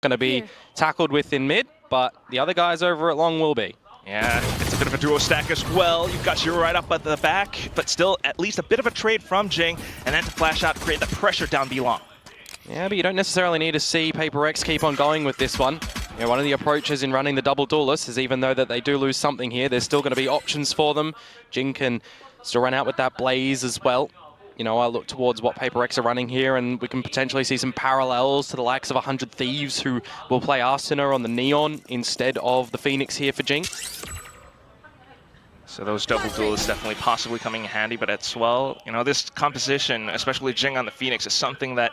going to be tackled with in mid, but the other guys over at long will be. Yeah, it's a bit of a duo stack as well. You've got Shiro right up at the back, but still at least a bit of a trade from Jing, and then to flash out, create the pressure down B long. Yeah, but you don't necessarily need to see Paper X keep on going with this one. You know, one of the approaches in running the double duelist is even though that they do lose something here, there's still going to be options for them. Jing can still run out with that Blaze as well. You know, I look towards what Paper X are running here, and we can potentially see some parallels to the likes of 100 Thieves, who will play Arsena on the Neon instead of the Phoenix here for Jing. So those double duels definitely possibly coming in handy, but as well, you know, this composition, especially Jing on the Phoenix, is something that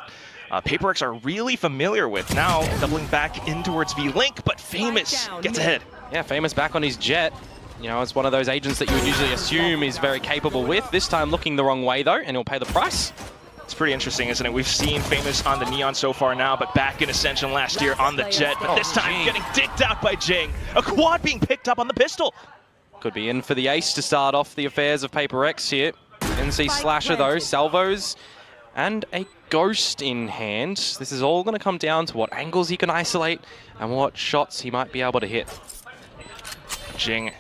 Paper X are really familiar with. Now, doubling back in towards V-Link, but Famous gets ahead. Yeah, Famous back on his jet. You know, it's one of those agents that you would usually assume he's very capable with. This time looking the wrong way, though, and he'll pay the price. It's pretty interesting, isn't it? We've seen Famous on the Neon so far now, but back in Ascension last year on the jet. But this time getting dicked out by Jing. A quad being picked up on the pistol. Could be in for the ace to start off the affairs of Paper X here. NC Slasher, though, salvos, and a ghost in hand. This is all going to come down to what angles he can isolate and what shots he might be able to hit. Jing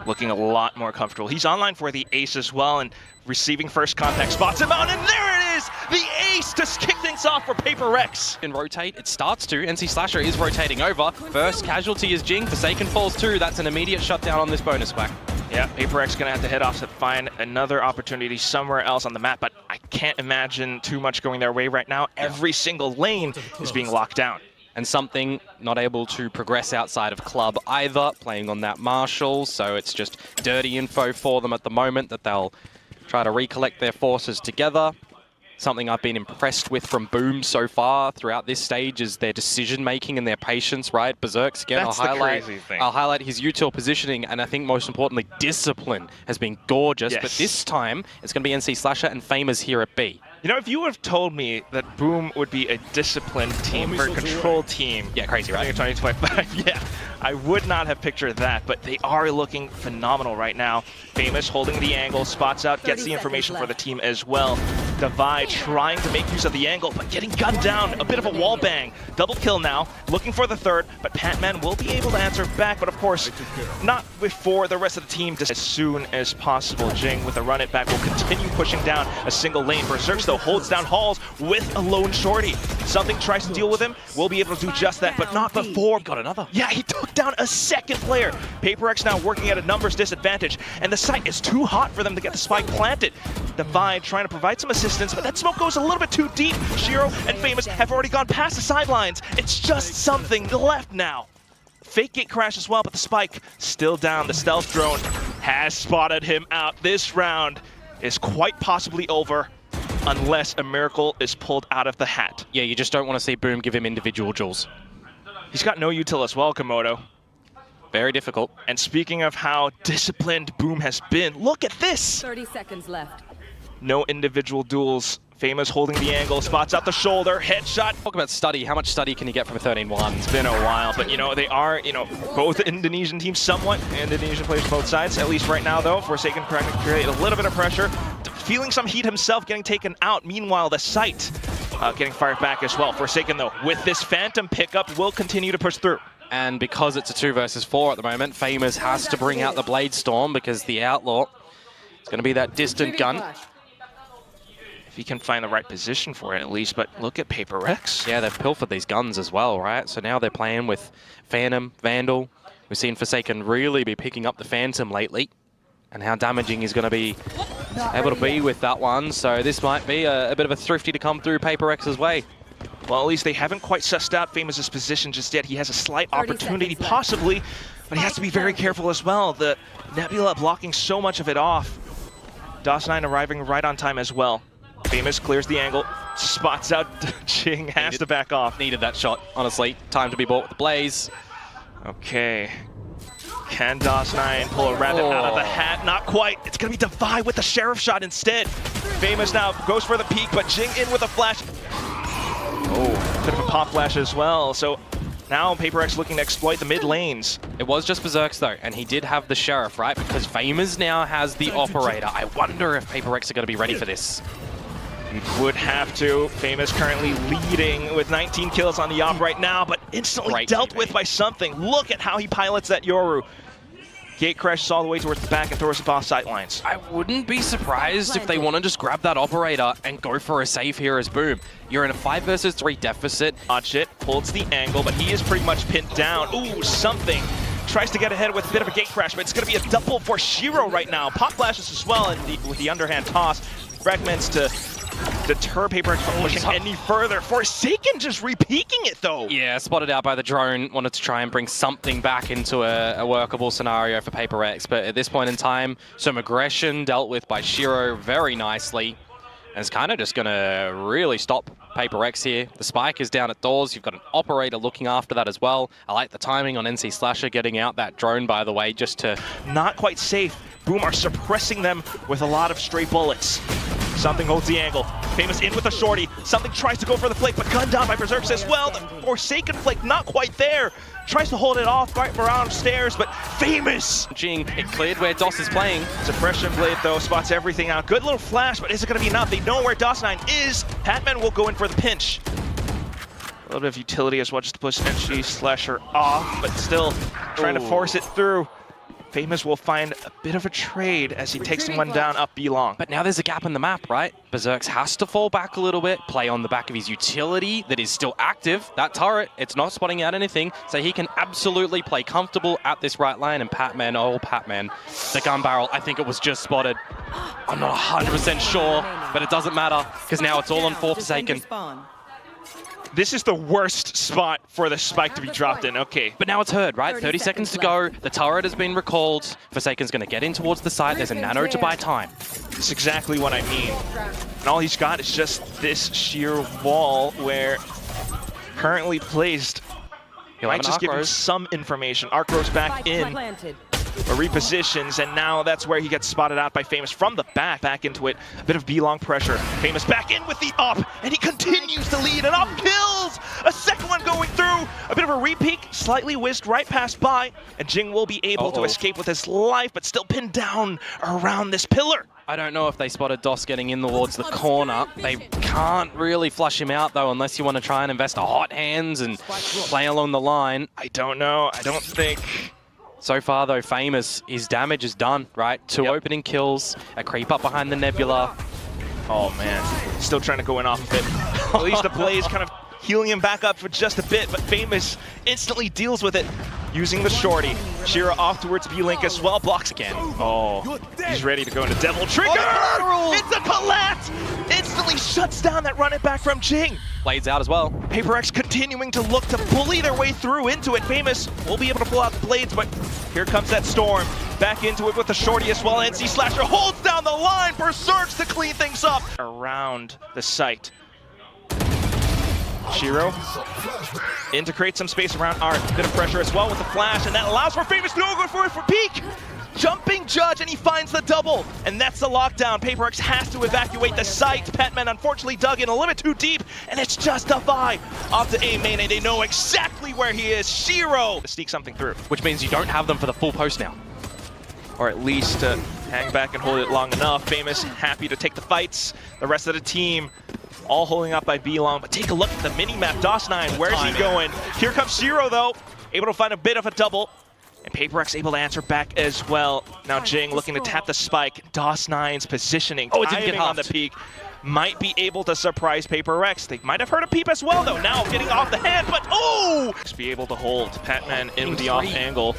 looking a lot more comfortable. He's online for the ace as well, and receiving first contact, spots him out, and there it is! The ace to kick things off for Paper X. And rotate, it starts to. NC Slasher is rotating over. First casualty is Jing. Forsaken falls too. That's an immediate shutdown on this bonus quack. Yeah, Paper X gonna have to head off to find another opportunity somewhere else on the map, but I can't imagine too much going their way right now. Every single lane is being locked down. And something not able to progress outside of club either, playing on that Marshall, so it's just dirty info for them at the moment that they'll try to recollect their forces together. Something I've been impressed with from Boom so far throughout this stage is their decision-making and their patience, right? Berserks, again, That's I'll highlight his util positioning, and I think most importantly, discipline has been gorgeous, but this time it's going to be NC Slasher and Famous here at B. You know, if you would have told me that Boom would be a disciplined team or a control team, yeah, crazy, right? 2025, yeah, I would not have pictured that, but they are looking phenomenal right now. Famous holding the angle, spots out, gets the information for the team as well. Divide trying to make use of the angle, but getting gunned down, a bit of a wall bang. Double kill now, looking for the third, but Patman will be able to answer back, but of course, not before the rest of the team, just as soon as possible. Jing with a run it back will continue pushing down a single lane. Berserks though holds down Halls with a lone shorty. Something tries to deal with him, will be able to do just that, but not before. Got another. Yeah, he took down a second player. Paper X now working at a numbers disadvantage, and the site is too hot for them to get the spike planted. Divide trying to provide some assistance, but that smoke goes a little bit too deep. Shiro and Famous have already gone past the sidelines. It's just something left now. Fake gate crash as well, but the spike still down. The stealth drone has spotted him out. This round is quite possibly over unless a miracle is pulled out of the hat. Yeah, you just don't want to see Boom give him individual jewels. He's got no util as well, Komodo. Very difficult. And speaking of how disciplined Boom has been, look at this! 30 seconds left. No individual duels. Famous holding the angle, spots out the shoulder, headshot. Talk about study. How much study can you get from a 13-1? It's been a while, but you know, they are, you know, both Indonesian teams somewhat. Indonesian players both sides, at least right now though. Forsaken trying to create a little bit of pressure. Feeling some heat himself, getting taken out. Meanwhile, the site getting fired back as well. Forsaken though, with this Phantom pickup, will continue to push through. And because it's a 2 versus 4 at the moment, Famous has to bring out the Blade Storm because the Outlaw is going to be that distant gun. If he can find the right position for it at least, but look at Paper X. Yeah, they've pilfered these guns as well, right? So now they're playing with Phantom, Vandal. We've seen Forsaken really be picking up the Phantom lately, and how damaging he's going to be able to be with that one. So this might be a bit of a thrifty to come through Paper X's way. Well, at least they haven't quite sussed out Famous's position just yet. He has a slight opportunity, possibly, but he has to be very careful as well. The Nebula blocking so much of it off. DOS9 arriving right on time as well. Famous clears the angle, spots out Jing, has to back off. Needed that shot, honestly. Time to be bought with the Blaze. Okay. Can DOS9 pull a rabbit out of the hat? Not quite. It's going to be Divide with the Sheriff shot instead. Famous now goes for the peek, but Jing in with a flash. Oh, bit of a pop flash as well. So now Paper X looking to exploit the mid lanes. It was just Berserks though, and he did have the Sheriff, right? Because Famous now has the Operator. I wonder if Paper X are going to be ready for this. Would have to. Famous currently leading with 19 kills on the op right now, but instantly dealt with by something. Look at how he pilots that Yoru. Gate crashes all the way towards the back and throws it off sightlines. I wouldn't be surprised if they want to just grab that operator and go for a save here as Boom. You're in a 5 versus 3 deficit. Dodge it, holds the angle, but he is pretty much pinned down. Ooh, something. Tries to get ahead with a bit of a gate crash, but it's going to be a double for Shiro right now. Pop flashes as well, and with the underhand toss, fragments to deter Paper X from pushing any further. Forsaken just re-peeking it though. Yeah, spotted out by the drone. Wanted to try and bring something back into a workable scenario for Paper X, but at this point in time, some aggression dealt with by Shiro very nicely. And it's kind of just going to really stop Paper X here. The spike is down at doors. You've got an operator looking after that as well. I like the timing on NC Slasher getting out that drone, by the way, just to... Not quite safe. Boom are suppressing them with a lot of stray bullets. Something holds the angle. Famous in with a shorty. Something tries to go for the flick, but gunned down by Berserks as well. The Forsaken flick not quite there. Tries to hold it off right around stairs, but Famous! Jing, it cleared where DOS is playing. Suppression Blade though spots everything out. Good little flash, but is it going to be enough? They know where DOS9 is. Patman will go in for the pinch. A little bit of utility as well, just to push NC Slasher off, but still trying to force it through. Famous will find a bit of a trade as he takes someone down up B long. But now there's a gap in the map, right? Berserks has to fall back a little bit, play on the back of his utility that is still active. That turret, it's not spotting out anything, so he can absolutely play comfortable at this right line. And Patman, oh Patman, the gun barrel, I think it was just spotted. I'm not 100% sure, but it doesn't matter, because now it's all on Forsaken. This is the worst spot for the spike to be dropped in, okay. But now it's heard, right? 30 seconds to go. The turret has been recalled. Forsaken's going to get in towards the site. There's a nano to buy time. That's exactly what I mean. And all he's got is just this sheer wall where currently placed. He might just give him some information. Arc Rose back in. Repositions, and now that's where he gets spotted out by Famous from the back into it. A bit of B-long pressure. Famous back in with the up, and he continues to lead, and up kills! A second one going through. A bit of a re-peek, slightly whizzed right past by, and Jing will be able to escape with his life, but still pinned down around this pillar. I don't know if they spotted DOS getting in towards the corner. They can't really flush him out, though, unless you want to try and invest a hot hands and play along the line. I don't know. I don't think... So far, though, Famous, his damage is done, right? 2 opening kills, a creep up behind the Nebula. Oh, man. Still trying to go in off of it. At least the Blaze kind of healing him back up for just a bit, but Famous instantly deals with it using the shorty. Shira off towards B-Link as well, blocks again. Oh, he's ready to go into Devil Trigger! It's a collat! Instantly shuts down that run it back from Jing. Blades out as well. Paper X continuing to look to bully their way through into it. Famous will be able to pull out the blades, but here comes that storm. Back into it with the shorty as well. NC Slasher holds down the line. Berserks to clean things up around the site. Shiro in to create some space around Art. Bit of pressure as well with the flash, and that allows for Famous to go for it for peek. Jumping Judge, and he finds the double, and that's the lockdown. Paper X has to evacuate the site. Petman unfortunately dug in a little bit too deep, and it's just a Vi off to A main, and they know exactly where he is. Shiro to sneak something through. Which means you don't have them for the full post now. Or at least hang back and hold it long enough. Famous happy to take the fights. The rest of the team all holding up by B-Long, but take a look at the mini-map. DOS9, where's he going? Here comes Shiro, though, able to find a bit of a double. And Paper X able to answer back as well. Now Jing looking to tap the spike. DOS9's positioning, timing on the peak, might be able to surprise Paper X. They might have heard a peep as well, though. Now getting off the hand, but oh! Be able to hold Patman in with the off angle.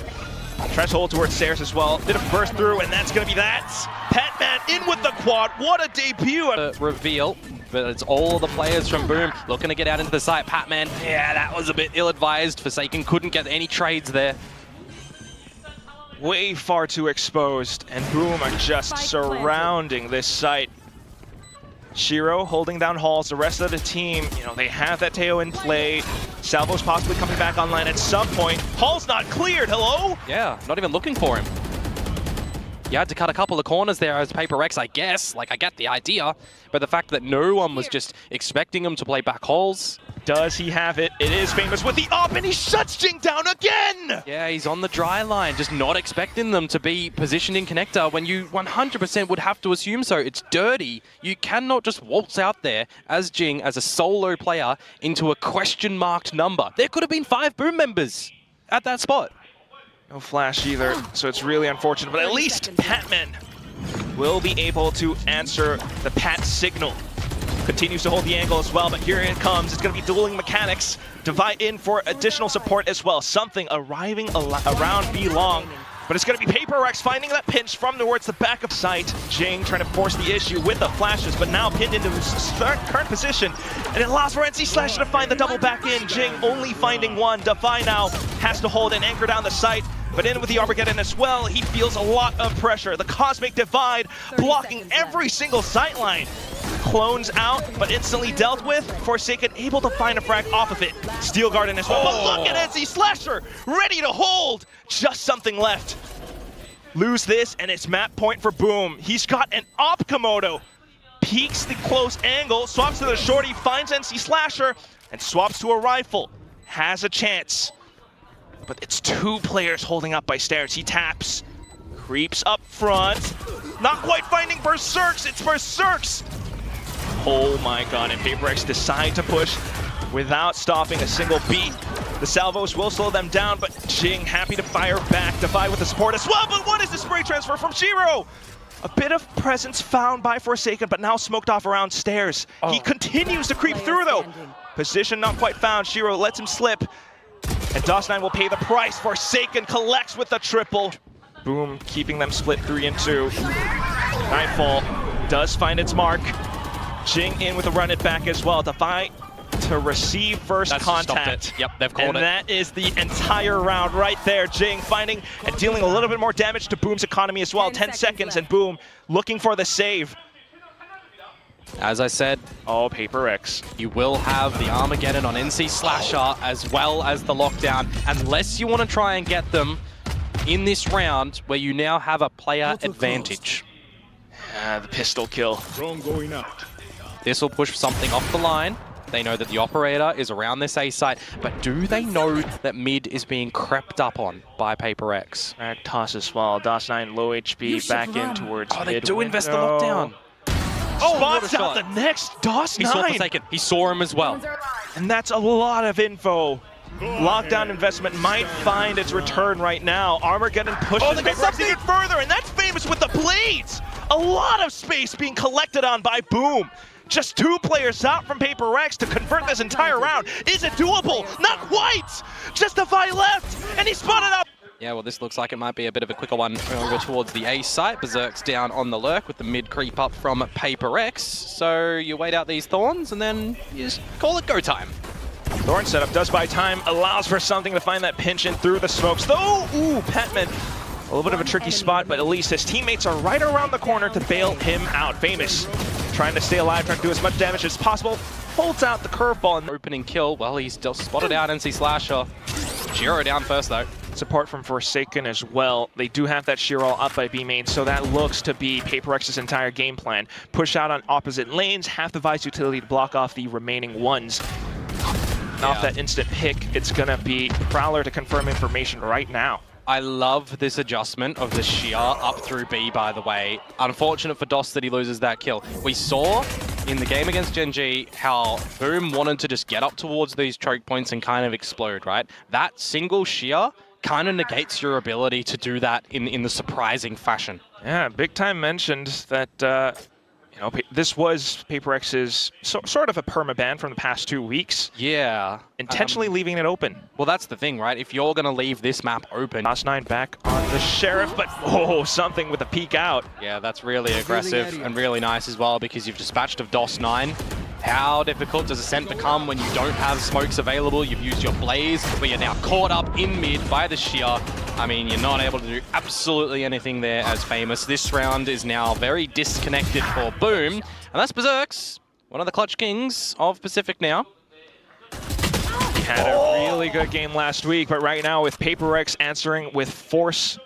Tries to hold towards stairs as well. Bit of burst through, and that's going to be that. Patman in with the quad. What a debut! Reveal, but it's all the players from Boom looking to get out into the site. Patman, yeah, that was a bit ill-advised. Forsaken couldn't get any trades there. Way far too exposed, and Boom are just surrounding this site. Shiro holding down Halls. The rest of the team, you know, they have that Teo in play. Salvo's possibly coming back online at some point. Hall's not cleared, hello? Yeah, not even looking for him. You had to cut a couple of corners there as Paper X, I guess. Like, I get the idea. But the fact that no one was just expecting him to play back Halls, does he have it? It is Famous with the up, and he shuts Jing down again! Yeah, he's on the dry line, just not expecting them to be positioned in connector when you 100% would have to assume so. It's dirty. You cannot just waltz out there as Jing, as a solo player, into a question-marked number. There could have been 5 Boom members at that spot. No flash either, so it's really unfortunate, but at least Patman will be able to answer the Pat signal. Continues to hold the angle as well, but here it comes. It's going to be dueling mechanics. Divide in for additional support as well. Something arriving around B long, but it's going to be Paper Rex finding that pinch from towards the back of sight. Jing trying to force the issue with the flashes, but now pinned into his current position, and it allows for NC Slash to find the double back in. Jing only finding one. Defy now has to hold and anchor down the sight, but in with the Armageddon as well. He feels a lot of pressure. The Cosmic Divide blocking every single sight line. Clones out, but instantly dealt with. Forsaken able to find a frag off of it. Steel Garden as well. But look at NC Slasher, ready to hold. Just something left. Lose this, and it's map point for Boom. He's got an op Komodo. Peeks the close angle, swaps to the shorty, finds NC Slasher, and swaps to a rifle. Has a chance. But it's 2 players holding up by stairs. He taps, creeps up front. Not quite finding Berserks, it's Berserks. Oh my god, and Paper Rex decide to push without stopping a single beat. The salvos will slow them down, but Jing happy to fire back. Defy with the support as well, but what is the spray transfer from Shiro? A bit of presence found by Forsaken, but now smoked off around stairs. He continues to creep through though. Position not quite found, Shiro lets him slip. And DOS9 will pay the price. Forsaken collects with the triple. Boom, keeping them split 3 and 2. Nightfall does find its mark. Jing in with a run it back as well. Defy to receive first contact. Yep, they've called it. And that is the entire round right there. Jing finding and dealing a little bit more damage to Boom's economy as well. 10 seconds and Boom looking for the save. As I said, Paper X. You will have the Armageddon on NC Slasher as well as the lockdown, unless you want to try and get them in this round where you now have a player advantage. The pistol kill. Drone going out. This will push something off the line. They know that the operator is around this A site, but do they know that mid is being crept up on by Paper X? Frag toss as well. DOS9 low HP back in towards mid. They do invest the lockdown. Spots out the next DOS9. He saw Forsaken. He saw him as well. And that's a lot of info. Lockdown investment might find its return right now. Armageddon pushes Paper Rex even further, and that's Famous with the blades. A lot of space being collected on by Boom. Just 2 players out from Paper Rex to convert this entire round. Is it doable? Not quite! Justify left, and he spotted up. Yeah, well, this looks like it might be a bit of a quicker one over towards the A site. Berserk's down on the lurk with the mid creep up from Paper X. So you wait out these Thorns, and then you just call it go time. Thorn setup does buy time, allows for something to find that pinch in through the smokes. Though, Patman, a little bit of a tricky spot, but at least his teammates are right around the corner to bail him out. Famous trying to stay alive, trying to do as much damage as possible. Holds out the curveball. And opening kill, well, he's still spotted out NC Slasher. Shiro down first, though. Support from Forsaken as well. They do have that Shiro up by B main, so that looks to be Paper X's entire game plan. Push out on opposite lanes, have the Vice utility to block off the remaining ones. Off that instant pick, it's gonna be Prowler to confirm information right now. I love this adjustment of the shear up through B, by the way. Unfortunate for DOS that he loses that kill. We saw in the game against Gen G how Boom wanted to just get up towards these choke points and kind of explode, right? That single shear kind of negates your ability to do that in the surprising fashion. Yeah, Big Time mentioned that you know, this was Paper X's sort of a perma-ban from the past 2 weeks. Yeah. Intentionally leaving it open. Well, that's the thing, right? If you're going to leave this map open... DOS9 back on the Sheriff, but something with a peek out. Yeah, that's really aggressive and really nice as well, because you've dispatched of DOS9. How difficult does Ascent become when you don't have smokes available? You've used your Blaze, but you're now caught up in mid by the Shear. I mean, you're not able to do absolutely anything there as Famous. This round is now very disconnected for Boom. And that's Berserks, one of the clutch kings of Pacific now. He had a really good game last week, but right now with Paper X answering with force,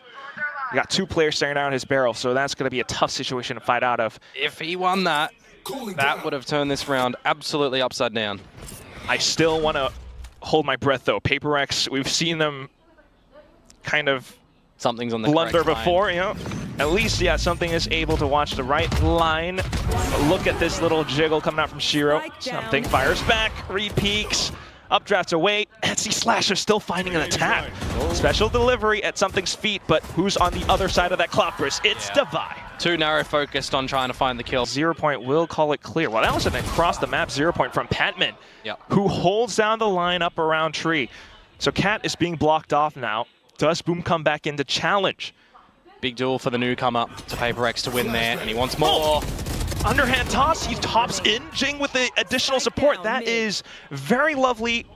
you got 2 players staring down his barrel, so that's going to be a tough situation to fight out of. If he won that, that would have turned this round absolutely upside down. I still want to hold my breath, though. Paper X, we've seen them kind of something's on the blunder correct before, line. you know. At least, yeah, something is able to watch the right line. Look at this little jiggle coming out from Shiro. Something fires back, re-peeks, updrafts away. NC Slasher still finding an attack. Special delivery at something's feet, but who's on the other side of that cloud burst? It's Divide. Too narrow focused on trying to find the kill. 0 Point will call it clear. Well, that was an across the map 0 Point from Patman, who holds down the line up around tree. So Cat is being blocked off now. Does Boom come back into challenge? Big duel for the newcomer to Paper X to win there, and he wants more. Underhand toss, he tops in. Jing with the additional support. That is very lovely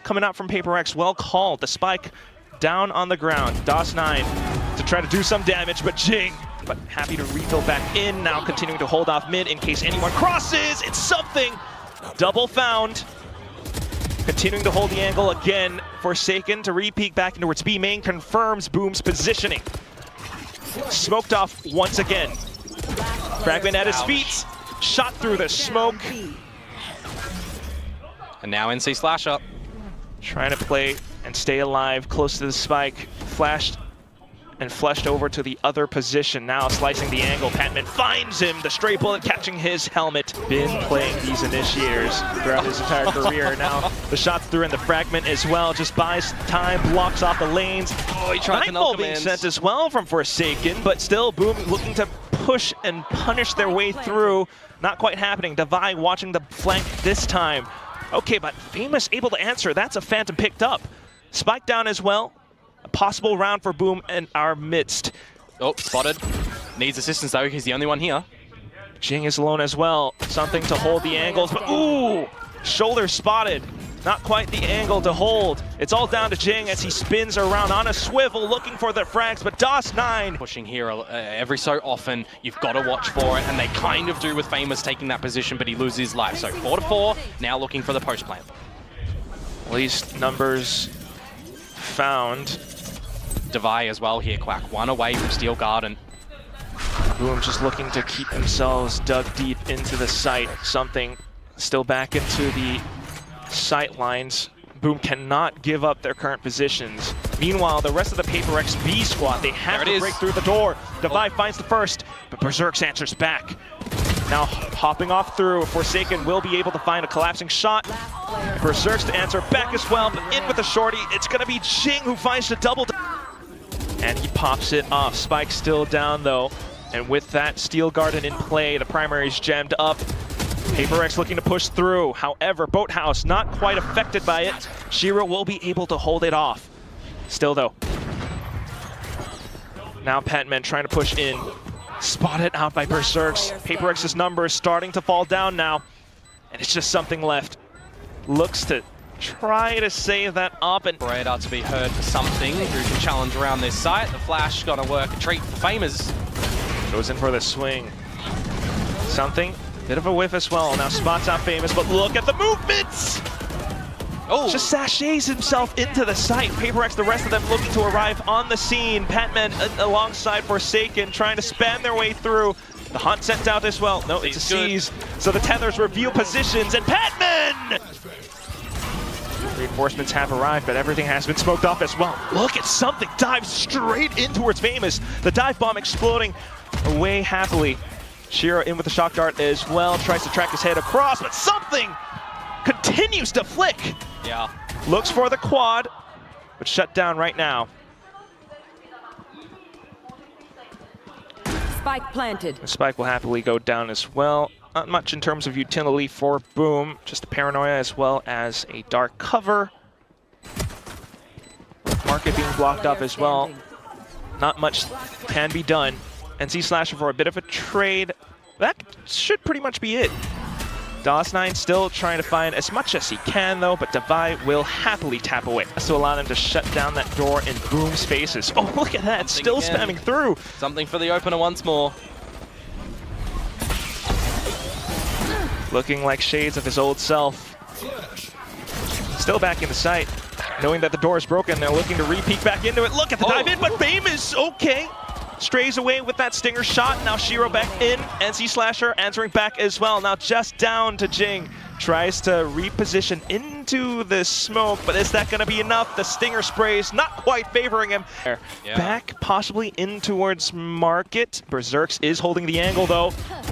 coming out from Paper X. Well called. The spike down on the ground. DOS9 to try to do some damage, but Jing, but happy to refill back in. Now continuing to hold off mid in case anyone crosses. It's something. Double found. Continuing to hold the angle again. Forsaken to re-peek back into its B main. Confirms Boom's positioning. Smoked off once again. Fragment at his feet. Shot through the smoke. And now NC Slasher. Trying to play and stay alive close to the spike. Flashed and flushed over to the other position. Now slicing the angle. Patman finds him. The stray bullet catching his helmet. Been playing these initiators throughout his entire career. Now the shots through and the fragment as well. Just buys time, blocks off the lanes. Oh, he tried to Nightfall being sent as well from Forsaken, but still Boom looking to push and punish their way through. Not quite happening. Divide watching the flank this time. Okay, but Famous able to answer. That's a Phantom picked up. Spike down as well. A possible round for Boom in our midst. Oh, spotted. Needs assistance though, he's the only one here. Jing is alone as well. Something to hold the angles, but ooh! Shoulder spotted. Not quite the angle to hold. It's all down to Jing as he spins around on a swivel looking for the frags, but DOS9 pushing here every so often. You've got to watch for it, and they kind of do with Famous taking that position, but he loses his life. So 4-4, now looking for the post plant. At least numbers found. Divide as well here, Quack. One away from Steel Garden. Boom just looking to keep themselves dug deep into the site. Something still back into the sight lines. Boom cannot give up their current positions. Meanwhile, the rest of the Paper X B squad, they have to break through the door. Divide finds the first, but Berserk's answers back. Now hopping off through, Forsaken will be able to find a collapsing shot. Berserk's to answer back as well, but in with the shorty. It's gonna be Jing who finds the double. And he pops it off. Spike still down though. And with that Steel Garden in play, the primary's jammed up. Paper X looking to push through. However, Boathouse not quite affected by it. Shiro will be able to hold it off. Still though. Now Patman trying to push in. Spotted out by Berserks. Paper X's numbers starting to fall down now. And it's just something left. Looks to try to save that up, and Radar to be heard for something who can challenge around this site. The flash gonna work a treat for Famous. Goes in for the swing. Something, bit of a whiff as well. Now spots out Famous, but look at the movements! Oh, just sachets himself into the site. Paper X, the rest of them looking to arrive on the scene. Patman alongside Forsaken trying to spam their way through. The hunt sent out as well. No, it's a seize. So the tethers reveal positions, and Patman! Reinforcements have arrived, but everything has been smoked off as well. Look at something, dives straight in towards Famous. The dive bomb exploding away happily. Shiro in with the shock dart as well, tries to track his head across, but something continues to flick. Yeah. Looks for the quad, but shut down right now. Spike planted. The spike will happily go down as well. Not much in terms of utility for Boom, just a paranoia as well as a dark cover. Market being blocked up as well. Not much can be done. NC Slasher for a bit of a trade. That should pretty much be it. DOS9 still trying to find as much as he can though, but Divide will happily tap away. To allow them to shut down that door in Boom's faces. Oh, look at that, still spamming through. Something for the opener once more. Looking like shades of his old self. Still back in the site. Knowing that the door is broken, they're looking to re-peek back into it. Look at the dive in, but Famous, okay. Strays away with that stinger shot. Now Shiro back in. NC Slasher answering back as well. Now just down to Jing. tries to reposition into the smoke, but is that going to be enough? The stinger sprays not quite favoring him. Yeah. Back possibly in towards Market. Berserks is holding the angle though,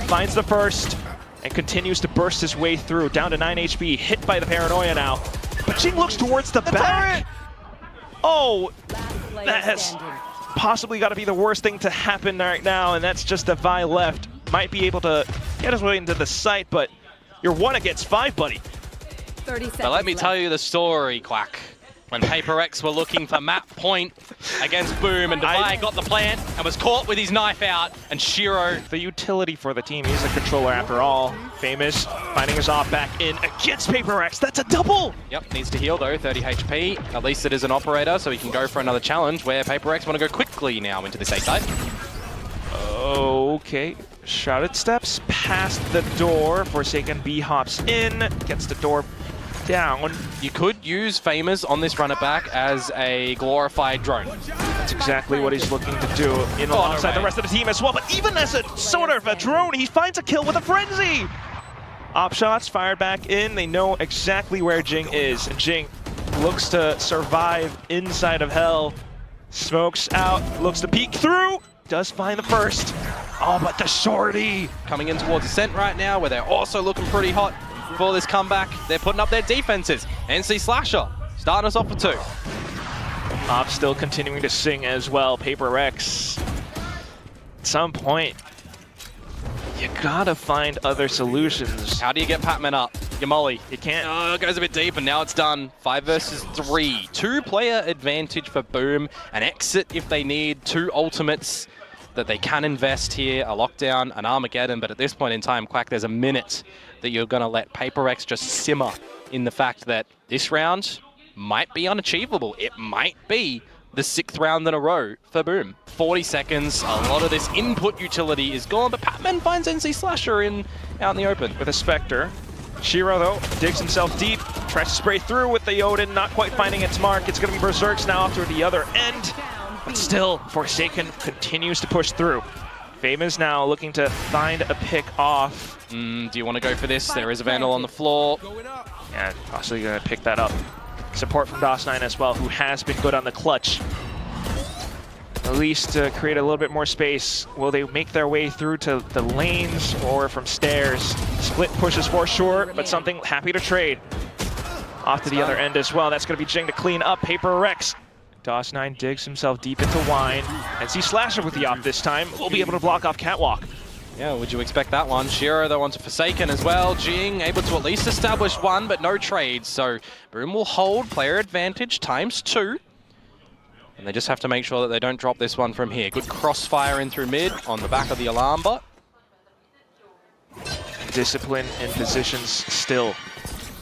finds the first and continues to burst his way through. Down to 9 HP, hit by the Paranoia now. But Jing looks towards the back. Oh, that has possibly got to be the worst thing to happen right now, and that's just Vi left. Might be able to get his way into the site, but you're 1 against 5, buddy. 30 seconds But let me tell you the story, Quack. When Paper X were looking for map point against Boom, and Devi got the plant and was caught with his knife out, and Shiro. The utility for the team, he's a controller after all. Famous finding his off back in against Paper X. That's a double! Yep, needs to heal though, 30 HP. At least it is an operator, so he can go for another challenge where Paper X want to go quickly now into this A side. Okay, shrouded steps past the door. Forsaken B hops in, gets the door down. You could use Famous on this runner back as a glorified drone. That's exactly what he's looking to do in alongside the rest of the team as well. But even as a sort of a drone, he finds a kill with a frenzy. Op shots fired back in. They know exactly where Jing is, and Jing looks to survive inside of Hell. Smokes out, looks to peek through. Does find the first. Oh, but the shorty. Coming in towards Ascent right now, where they're also looking pretty hot for this comeback. They're putting up their defenses. NC Slasher starting us off with 2. Op still continuing to sing as well. Paper X. At some point, you gotta find other solutions. How do you get Patman up? You molly. You can't. Oh, it goes a bit deep, and now it's done. 5 versus 3. 2-player advantage for Boom. An exit if they need. 2 ultimates that they can invest here. A lockdown, an Armageddon, but at this point in time, Quack, there's a minute that you're going to let Paper X just simmer in the fact that this round might be unachievable. It might be the 6th round in a row for Boom. 40 seconds, a lot of this input utility is gone, but Patman finds NC Slasher out in the open. With a Spectre. Shiro, though, digs himself deep, tries to spray through with the Odin, not quite finding its mark. It's going to be Berserks now off to the other end. But still, Forsaken continues to push through. Famous now looking to find a pick off. Do you want to go for this? There is a Vandal on the floor. Yeah, possibly going to pick that up. Support from DOS9 as well, who has been good on the clutch. At least to create a little bit more space. Will they make their way through to the lanes or from stairs? Split pushes for sure, but something happy to trade. Off to the other end as well. That's going to be Jing to clean up. Paper Rex. DOS9 digs himself deep into Wine. And see Slasher with the op this time. Will be able to block off Catwalk. Yeah, would you expect that one? Shiro, though, onto Forsaken as well. Jing able to at least establish 1, but no trades. So Boom will hold player advantage ×2. And they just have to make sure that they don't drop this one from here. Good crossfire in through mid on the back of the alarm bot. Discipline in positions still.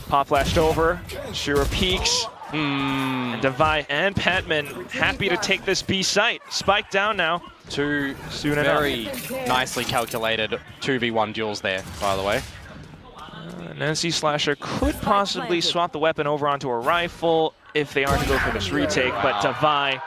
Pop flashed over. Shiro peeks. And Devi and Patman happy to take this B site. Spike down now. 2 soon very enough. nicely calculated 2v1 duels there, by the way. NC Slasher could possibly swap the weapon over onto a rifle if they are to go for this retake, but Devi,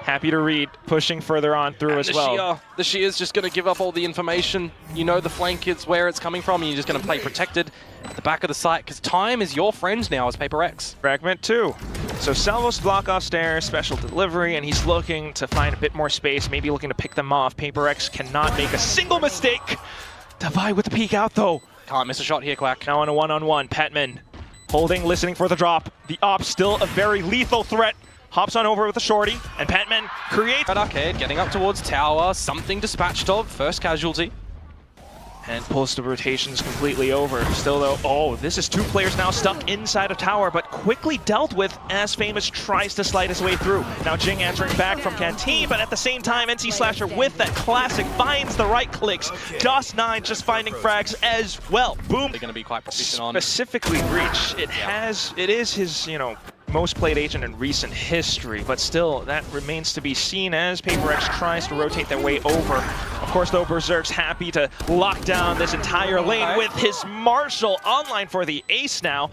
happy to read, pushing further on through as well. The Shear's just going to give up all the information. You know the flank is where it's coming from, and you're just going to play protected at the back of the site, because time is your friend now as Paper X. Fragment 2. So Salvos block off stairs, special delivery, and he's looking to find a bit more space, maybe looking to pick them off. Paper X cannot make a single mistake. Devi with the peek out though. Can't miss a shot here, Quack. Now on a one-on-one, Patman holding, listening for the drop. The op still a very lethal threat. Hops on over with a shorty, and Patman creates... Arcade getting up towards tower, something dispatched of, first casualty. And pulls the rotations completely over. Still though, oh, this is 2 players now stuck inside of tower, but quickly dealt with as Famous tries to slide his way through. Now Jing answering back from Canteen, but at the same time, NC Slasher with that classic finds the right clicks. DOS9 just finding frags as well. Boom. They're going to be quite proficient on. Specifically Breach, it is his, you know, most played agent in recent history, but still, that remains to be seen as Paper X tries to rotate their way over. Of course, though, Berserk's happy to lock down this entire lane with his Marshal online for the ace now.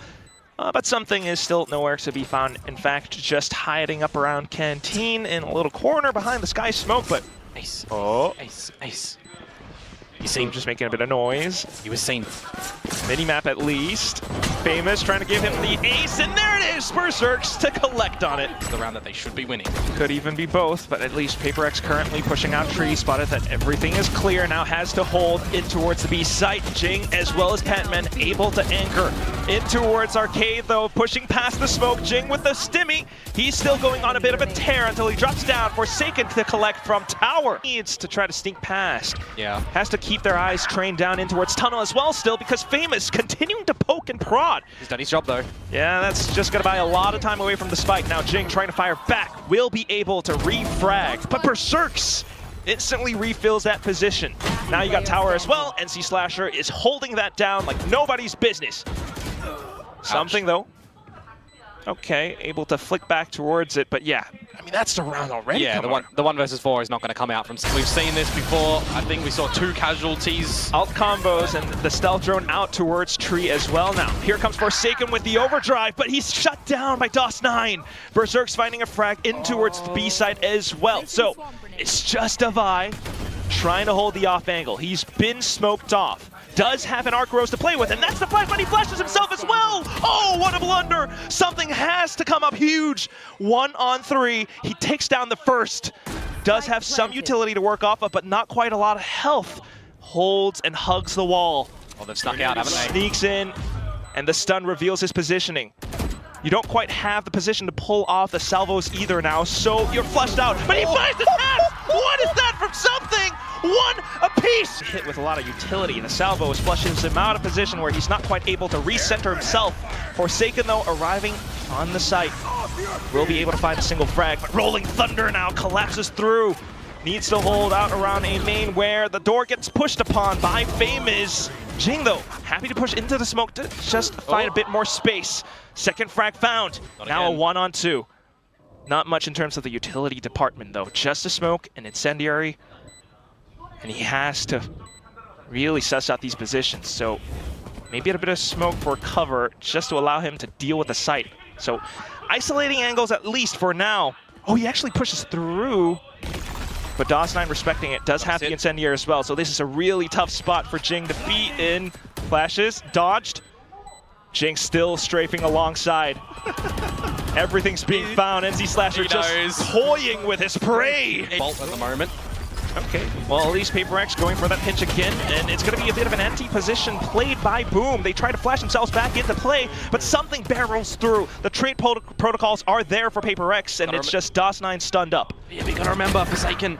But something is still nowhere to be found. In fact, just hiding up around Canteen in a little corner behind the sky smoke, but... Ace. Oh. Ace. He's seen. Just making a bit of noise. He was seen. Mini-map at least. Famous trying to give him the ace, and there it is! Berserks to collect on it. It's the round that they should be winning. Could even be both, but at least Paper X currently pushing out Tree, spotted that everything is clear, now has to hold in towards the B site. Jing as well as Patman able to anchor in towards Arcade though, pushing past the smoke. Jing with the stimmy. He's still going on a bit of a tear until he drops down. Forsaken to collect from Tower. Needs to try to sneak past. Yeah. Has to keep their eyes trained down in towards Tunnel as well still, because Famous continuing to poke and prod. He's done his job though. Yeah, that's just gonna buy a lot of time away from the spike. Now Jing trying to fire back, will be able to refrag, but Berserks instantly refills that position. Now you got Tower as well. NC Slasher is holding that down like nobody's business. Something though. Okay, able to flick back towards it, but yeah, I mean that's the round already. Yeah, the 1 versus 4 is not going to come out from. We've seen this before. I think we saw 2 casualties. Alt combos and the stealth drone out towards Tree as well now. Here comes Forsaken with the overdrive, but he's shut down by DOS9. Berserk's finding a frag in towards the B side as well. So it's just Devi trying to hold the off angle. He's been smoked off. Does have an arc rose to play with, and that's the flash, but he flashes himself as well! Oh, what a blunder! Something has to come up huge. 1 on 3, he takes down the first. Does have some utility to work off of, but not quite a lot of health. Holds and hugs the wall. Oh, they've snuck out, haven't they? Sneaks in, and the stun reveals his positioning. You don't quite have the position to pull off the salvos either now, so you're flushed out, but he finds his hat! What is that from something? 1 apiece! Hit with a lot of utility. The salvos flushes him out of position where he's not quite able to recenter himself. Forsaken though, arriving on the site. Will be able to find a single frag, but Rolling Thunder now collapses through. Needs to hold out around a main where the door gets pushed upon by Famous. Jing though, happy to push into the smoke to just find a bit more space. Second frag found. Now a 1 on 2. Not much in terms of the utility department though. Just a smoke, an incendiary. And he has to really suss out these positions. So maybe a bit of smoke for cover just to allow him to deal with the site. So isolating angles at least for now. Oh, he actually pushes through. But DOS9 respecting it, does have the incendiary as well. So this is a really tough spot for Jing to be in. Flashes, dodged. Jing still strafing alongside. Everything's being found. NC Slasher just toying with his prey. Bolt at the moment. Okay, well at least Paper X going for that pinch again, and it's going to be a bit of an empty position played by Boom. They try to flash themselves back into play, but something barrels through. The trade protocols are there for Paper X, and it's just DOS9 stunned up. Yeah, we got to remember, Forsaken,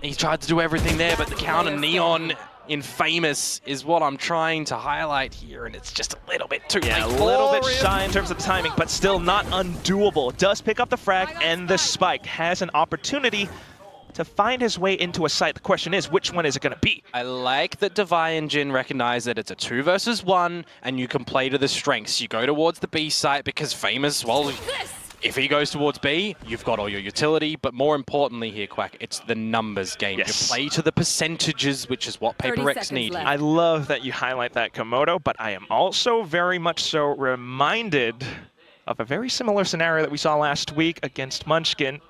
he tried to do everything there, but the counter Neon in Famous is what I'm trying to highlight here, and it's just a little bit too late. A little bit shy in terms of timing, but still not undoable. Does pick up the frag, and the spike has an opportunity to find his way into a site. The question is, which one is it going to be? I like that Devi and Jin recognize that it's a 2 versus 1, and you can play to the strengths. You go towards the B site because Famous, well, if he goes towards B, you've got all your utility, but more importantly here, Quack, it's the numbers game. Yes. You play to the percentages, which is what Paper X need. I love that you highlight that, Komodo, but I am also very much so reminded of a very similar scenario that we saw last week against Munchkin.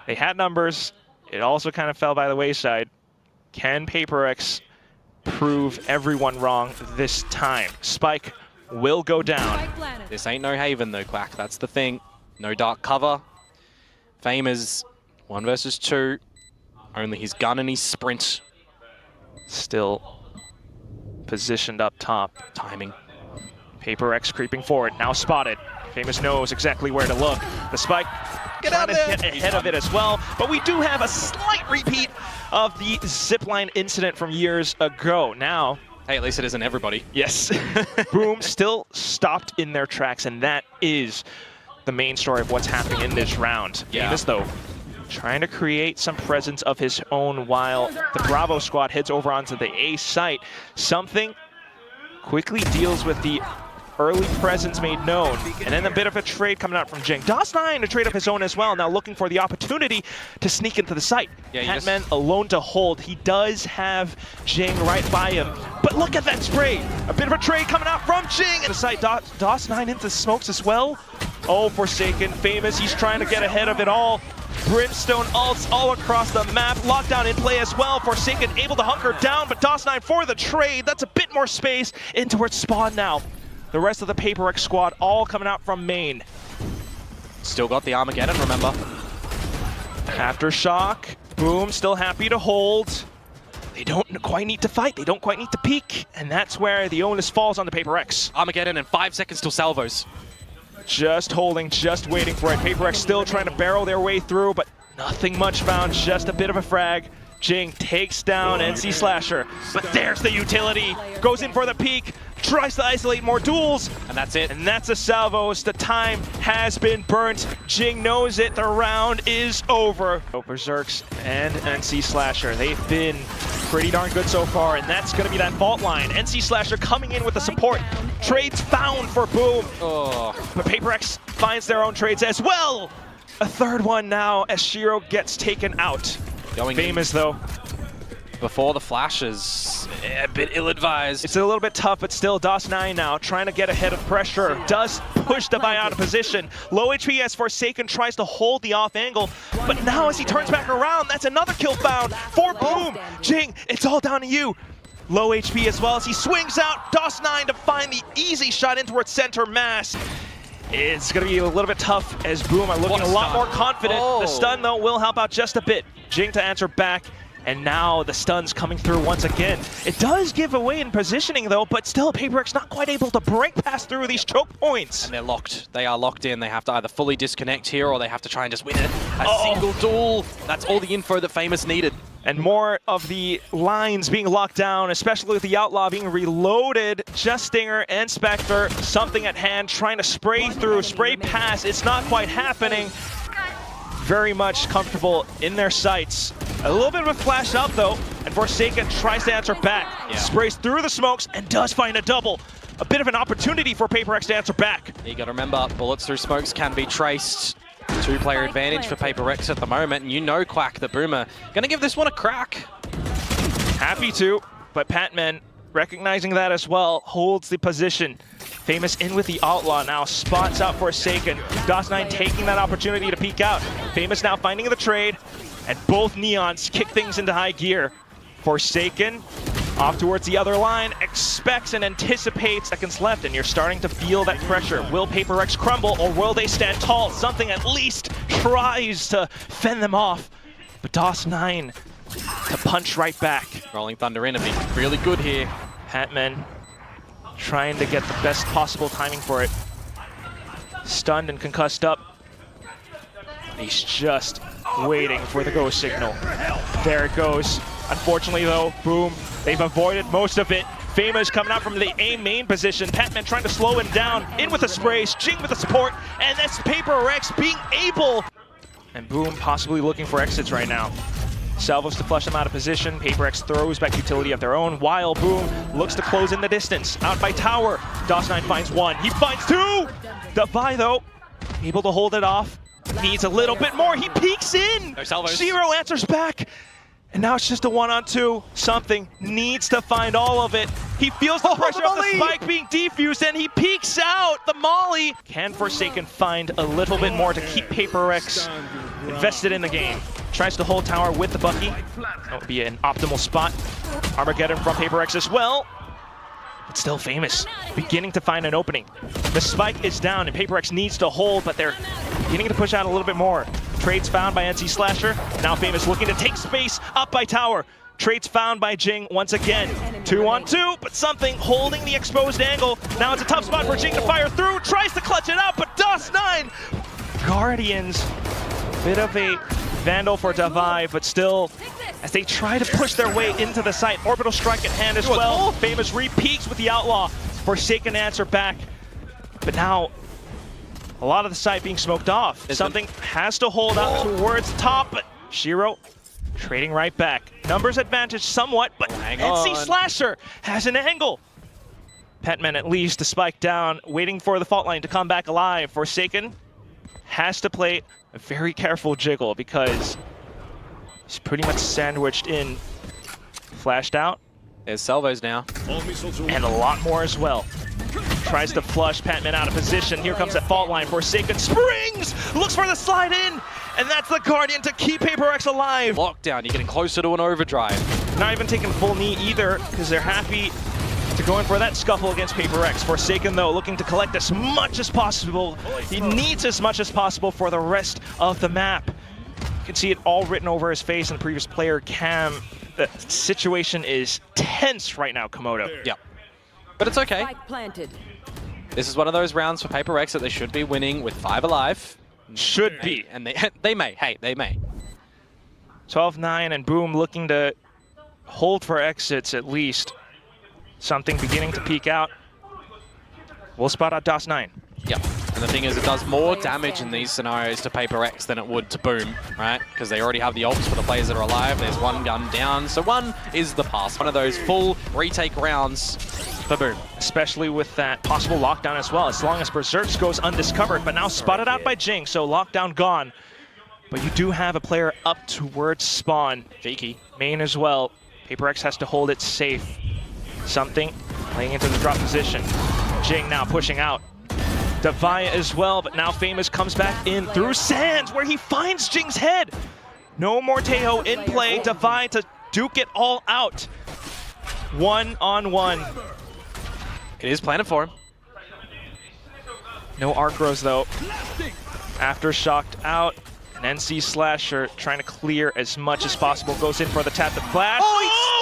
They had numbers. It also kind of fell by the wayside. Can Paper X prove everyone wrong this time? Spike will go down. This ain't no Haven though, Quack. That's the thing. No dark cover. Famous 1 versus 2. Only his gun and his sprint. Still positioned up top. Timing. Paper X creeping forward. Now spotted. Famous knows exactly where to look. The spike Get out there. Get ahead of it as well, but we do have a slight repeat of the zipline incident from years ago. Now, hey, at least it isn't everybody. Yes. Boom still stopped in their tracks, and that is the main story of what's happening in this round. Yeah. Famous, though, trying to create some presence of his own while the Bravo squad heads over onto the A site. Something quickly deals with the early presence made known, and then a bit of a trade coming out from Jing. DOS9 to trade up his own as well, now looking for the opportunity to sneak into the site. Yeah, Hatman alone to hold. He does have Jing right by him, but look at that spray. A bit of a trade coming out from Jing, and the site DOS9 into the smokes as well. Oh, Forsaken, Famous, he's trying to get ahead of it all. Brimstone ults all across the map. Lockdown in play as well. Forsaken able to hunker down, but DOS9 for the trade. That's a bit more space into its spawn now. The rest of the Paper X squad all coming out from main. Still got the Armageddon, remember. Aftershock, Boom still happy to hold. They don't quite need to fight, they don't quite need to peek, and that's where the onus falls on the Paper X. Armageddon in 5 seconds till salvos. Just holding, just waiting for it. Paper X still trying to barrel their way through, but nothing much found, just a bit of a frag. Jing takes down NC Slasher, but there's the utility. Goes in for the peek, tries to isolate more duels. And that's it. And that's a salvos. The time has been burnt. Jing knows it, the round is over. Berserks and NC Slasher, they've been pretty darn good so far, and that's gonna be that fault line. NC Slasher coming in with the support. Trades found for Boom. Oh. But Paper X finds their own trades as well. A third one now as Shiro gets taken out. Going Famous though. Before the flashes, a bit ill-advised. It's a little bit tough, but still DOS9 now trying to get ahead of pressure. Does push the buy out of position. Low HP as Forsaken tries to hold the off angle, but now as he turns back around, that's another kill found for Boom. Jing, it's all down to you. Low HP as well as he swings out. DOS9 to find the easy shot in towards center mass. It's going to be a little bit tough as Boom are looking a lot more confident. The stun, though, will help out just a bit. Jing to answer back, and now the stun's coming through once again. It does give away in positioning, though, but still, Paper X not quite able to break past through these choke points. And they're locked. They are locked in. They have to either fully disconnect here, or they have to try and just win it. A single duel. That's all the info that Famous needed. And more of the lines being locked down, especially with the Outlaw being reloaded. Just Stinger and Spectre, something at hand, trying to spray through, spray pass. It's not quite happening. Very much comfortable in their sights. A little bit of a flash up though, and Forsaken tries to answer back. Sprays through the smokes and does find a double. A bit of an opportunity for Paper X to answer back. You got to remember, bullets through smokes can be traced. Two-player advantage for Paper X at the moment, and you know, Quack, the Boomer, gonna give this one a crack. Happy to, but Patman, recognizing that as well, holds the position. Famous in with the Outlaw now, spots out Forsaken. DOS9 taking that opportunity to peek out. Famous now finding the trade, and both Neons kick things into high gear. Forsaken off towards the other line, expects and anticipates seconds left, and you're starting to feel that pressure. Will Paper X crumble, or will they stand tall? Something at least tries to fend them off, but DOS9 to punch right back. Rolling Thunder in and be really good here. Patman trying to get the best possible timing for it. Stunned and concussed up. He's just waiting for the go signal. There it goes. Unfortunately though, Boom, they've avoided most of it. Famous coming out from the A main position. Patman trying to slow him down. In with the sprays, Jing with the support, and that's Paper X being able. And Boom possibly looking for exits right now. Salvos to flush them out of position. Paper X throws back utility of their own, while Boom looks to close in the distance. Out by tower, DOS9 finds one, he finds two! Devi though, able to hold it off. Needs a little bit more, he peeks in! No salvos. Zero answers back. And now it's just a 1-on-2. Something needs to find all of it. He feels the pressure of the spike being defused, and he peeks out the molly. Can Forsaken find a little bit more to keep Paper X invested in the game? Tries to hold tower with the Bucky. That would be an optimal spot. Armageddon from Paper X as well. But still Famous, beginning to find an opening. The spike is down, and Paper X needs to hold, but they're beginning to push out a little bit more. Trades found by NC Slasher. Now Famous looking to take space up by tower. Trades found by Jing once again. 2-on-2, but something holding the exposed angle. Now it's a tough spot for Jing to fire through. Tries to clutch it out, but DOS9! Guardians, bit of a Vandal for Devi, but still, as they try to push their way into the site. Orbital strike at hand as well. Famous re-peaks with the Outlaw. Forsaken answer back. But now, a lot of the site being smoked off. Something has to hold up towards the top, but Shiro trading right back. Numbers advantage somewhat, but NC Slasher has an angle. Petman at least to spike down, waiting for the fault line to come back alive. Forsaken has to play a very careful jiggle because he's pretty much sandwiched in. Flashed out. There's salvos now. And a lot more as well. Tries to flush Patman out of position. Here comes that fault line. Forsaken springs, looks for the slide in, and that's the Guardian to keep Paper Rex alive. Lockdown, you're getting closer to an overdrive. Not even taking full knee either, because they're happy to go in for that scuffle against Paper Rex. Forsaken, though, looking to collect as much as possible. He needs as much as possible for the rest of the map. You can see it all written over his face in the previous player cam. The situation is tense right now, Komodo. Yeah. But it's okay. Spike planted. This is one of those rounds for Paper Rex that they should be winning with 5 alive. Should be. And they may. Hey, they may. 12-9 and Boom looking to hold for exits at least. Something beginning to peek out. We'll spot out DOS 9. Yeah. And the thing is, it does more damage in these scenarios to Paper Rex than it would to Boom, right? Because they already have the ults for the players that are alive. There's one gun down. So one is the pass. One of those full retake rounds for Boom. Especially with that possible lockdown as well, as long as Berserks goes undiscovered, but now spotted out by Jing, so lockdown gone. But you do have a player up towards spawn. Jakey, main as well. Paper Rex has to hold it safe. Something playing into the drop position. Jing now pushing out. Davai as well, but now Famous comes back in through Sands, where he finds Jing's head. No more Teho in play. Davai to duke it all out. 1-on-1. It is planted for him. No Arcros though. After shocked out, an NC Slasher trying to clear as much as possible. Goes in for the tap to flash. Oh,